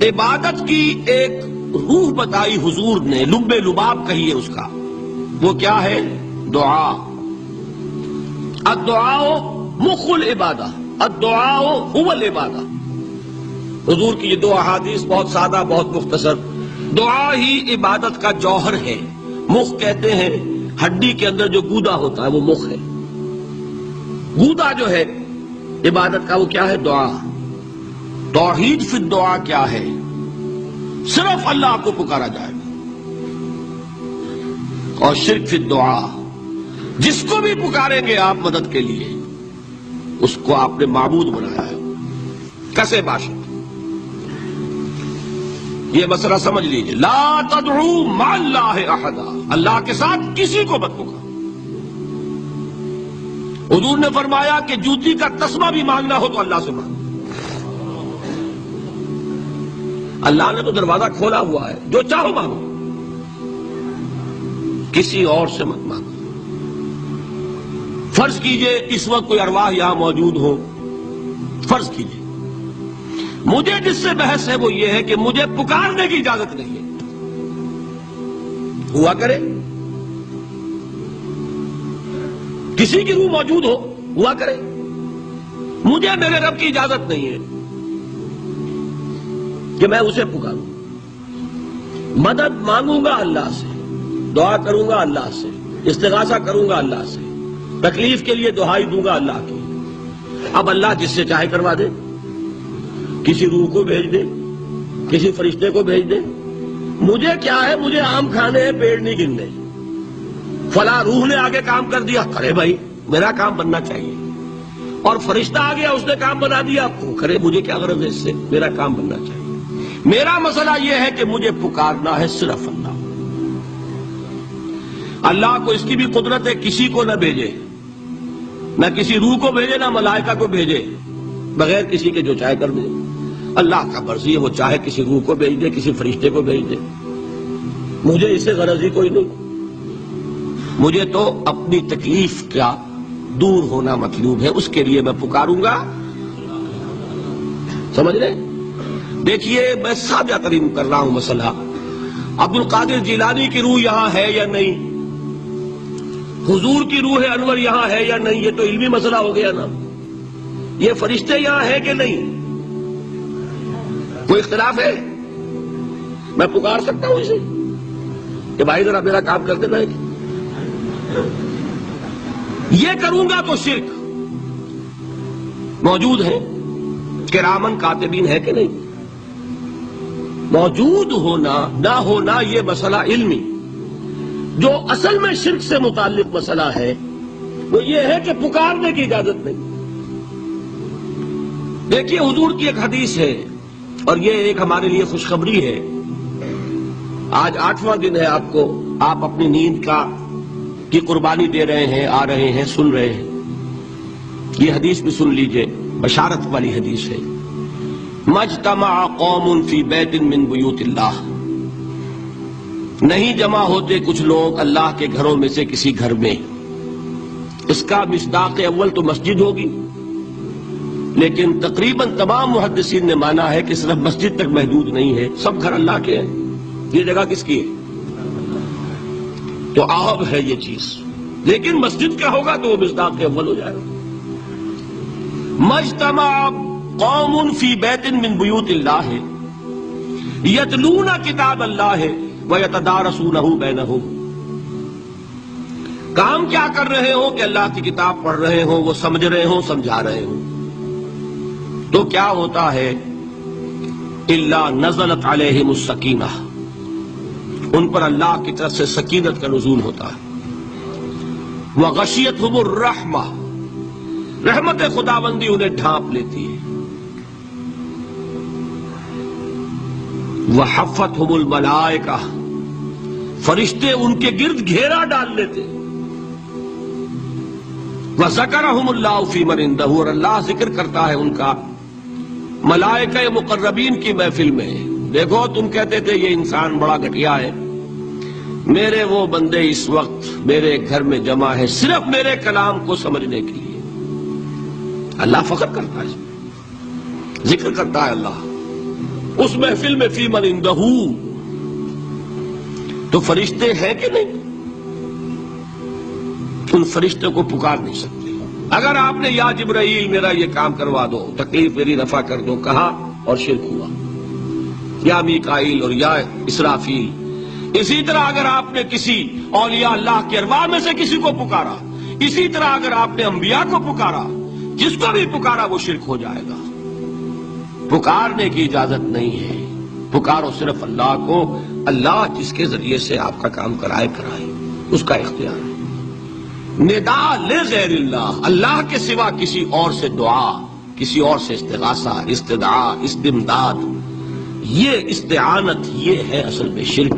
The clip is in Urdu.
عبادت کی ایک روح بتائی حضور نے، لب لباب کہیے اس کا، وہ کیا ہے؟ دعا۔ الدعاء مخ العبادہ، الدعاء هو العبادہ۔ حضور کی یہ دو احادیث بہت سادہ، بہت مختصر۔ دعا ہی عبادت کا جوہر ہے۔ مخ کہتے ہیں ہڈی کے اندر جو گودا ہوتا ہے وہ مخ ہے۔ گودا جو ہے عبادت کا وہ کیا ہے؟ دعا۔ توحید فی الدعا کیا ہے؟ صرف اللہ کو پکارا جائے گا۔ اور شرک فی الدعا، جس کو بھی پکاریں گے آپ مدد کے لیے اس کو آپ نے معبود بنایا ہے۔ کسے باشد، یہ مسئلہ سمجھ لیجئے۔ لا تدعو مع اللہ احدا، اللہ کے ساتھ کسی کو مت پکارو۔ حضور نے فرمایا کہ جوتی کا تسمہ بھی مانگنا ہو تو اللہ سے مانگو۔ اللہ نے تو دروازہ کھولا ہوا ہے، جو چاہو مانگو، کسی اور سے مت مانگو۔ فرض کیجئے اس وقت کوئی ارواح یہاں موجود ہو، فرض کیجئے مجھے جس سے بحث ہے وہ یہ ہے کہ مجھے پکارنے کی اجازت نہیں ہے۔ ہوا کرے کسی کی روح موجود ہو، ہوا کرے، مجھے میرے رب کی اجازت نہیں ہے کہ میں اسے پکاروں۔ مدد مانگوں گا اللہ سے، دعا کروں گا اللہ سے، استغاثہ کروں گا اللہ سے، تکلیف کے لیے دہائی دوں گا اللہ کی۔ اب اللہ جس سے چاہے کروا دے، کسی روح کو بھیج دے، کسی فرشتے کو بھیج دے، مجھے کیا ہے؟ مجھے آم کھانے ہیں، پیڑ نہیں گرنے۔ فلاں روح نے آگے کام کر دیا، کرے بھائی، میرا کام بننا چاہیے۔ اور فرشتہ آ گیا، اس نے کام بنا دیا، کرے، مجھے کیا غرض ہے اس سے؟ میرا کام بننا چاہیے۔ میرا مسئلہ یہ ہے کہ مجھے پکارنا ہے صرف اللہ۔ اللہ کو اس کی بھی قدرت ہے کسی کو نہ بھیجے، نہ کسی روح کو بھیجے، نہ ملائکہ کو بھیجے، بغیر کسی کے جو چاہے کر دے۔ اللہ کا مرضی ہے، وہ چاہے کسی روح کو بھیج دے، کسی فرشتے کو بھیج دے، مجھے اس سے غرض ہی کوئی نہیں۔ مجھے تو اپنی تکلیف کا دور ہونا مطلوب ہے، اس کے لیے میں پکاروں گا۔ سمجھ رہے؟ دیکھیے میں سادہ ترین کر رہا ہوں مسئلہ۔ عبد القادر جیلانی کی روح یہاں ہے یا نہیں؟ حضور کی روح انور یہاں ہے یا نہیں؟ یہ تو علمی مسئلہ ہو گیا نا۔ یہ فرشتے یہاں ہیں کہ نہیں؟ کوئی اختلاف ہے؟ میں پکار سکتا ہوں اسے کہ بھائی ذرا میرا کام کر دینا ہے؟ یہ کروں گا تو شرک۔ موجود ہیں کرامن کاتبین ہے کہ نہیں؟ موجود ہونا نہ ہونا یہ مسئلہ علمی۔ جو اصل میں شرک سے متعلق مسئلہ ہے وہ یہ ہے کہ پکارنے کی اجازت نہیں۔ دیکھیے حضور کی ایک حدیث ہے، اور یہ ایک ہمارے لیے خوشخبری ہے۔ آج 8واں دن ہے، آپ اپنی نیند کی قربانی دے رہے ہیں، آ رہے ہیں، سن رہے ہیں۔ یہ حدیث بھی سن لیجئے، بشارت والی حدیث ہے۔ مجتمع قوم فی بیت من بیوت اللہ، نہیں جمع ہوتے کچھ لوگ اللہ کے گھروں میں سے کسی گھر میں۔ اس کا مصداق اول تو مسجد ہوگی، لیکن تقریباً تمام محدثین نے مانا ہے کہ صرف مسجد تک محدود نہیں ہے، سب گھر اللہ کے ہیں۔ یہ جگہ کس کی ہے؟ تو عام ہے یہ چیز، لیکن مسجد کا ہوگا تو وہ مصداق اول ہو جائے گا۔ مجتمع قوم فی بیت من بیوت اللہ یتلون کتاب اللہ ویتدارسونہ بینہم، کام کیا کر رہے ہوں کہ اللہ کی کتاب پڑھ رہے ہوں، وہ سمجھ رہے ہوں، سمجھا رہے ہوں، تو کیا ہوتا ہے؟ الا نزلت علیہم السکینہ، ان پر اللہ کی طرف سے سکینت کا نزول ہوتا ہے۔ وغشیتہم الرحمہ، رحمت خداوندی انہیں ڈھانپ لیتی ہے۔ وحفتہم الملائکہ، فرشتے ان کے گرد گھیرا ڈال لیتے۔ وذکرہم اللہ فی من عندہ، اور اللہ ذکر کرتا ہے ان کا ملائکہ مقربین کی محفل میں۔ دیکھو تم کہتے تھے یہ انسان بڑا گھٹیا ہے، میرے وہ بندے اس وقت میرے گھر میں جمع ہے صرف میرے کلام کو سمجھنے کے لیے۔ اللہ فخر کرتا ہے، ذکر کرتا ہے اللہ۔ اس محفل میں فی من اندہو تو فرشتے ہیں کہ نہیں؟ ان فرشتے کو پکار نہیں سکتے۔ اگر آپ نے یا جبرائیل میرا یہ کام کروا دو، تکلیف میری رفع کر دو کہا اور شرک ہوا، یا میکائیل اور یا اسرافیل۔ اسی طرح اگر آپ نے کسی اولیاء اللہ کے ارواح میں سے کسی کو پکارا، اسی طرح اگر آپ نے انبیاء کو پکارا، جس کو بھی پکارا وہ شرک ہو جائے گا۔ پکارنے کی اجازت نہیں ہے، پکارو صرف اللہ کو، اللہ جس کے ذریعے سے آپ کا کام کرائے اس کا اختیار ہے۔ ندا لغیر اللہ، اللہ کے سوا کسی اور سے دعا، کسی اور سے استغاثہ، استدعاء، استمداد، یہ استعانت، یہ ہے اصل میں شرک۔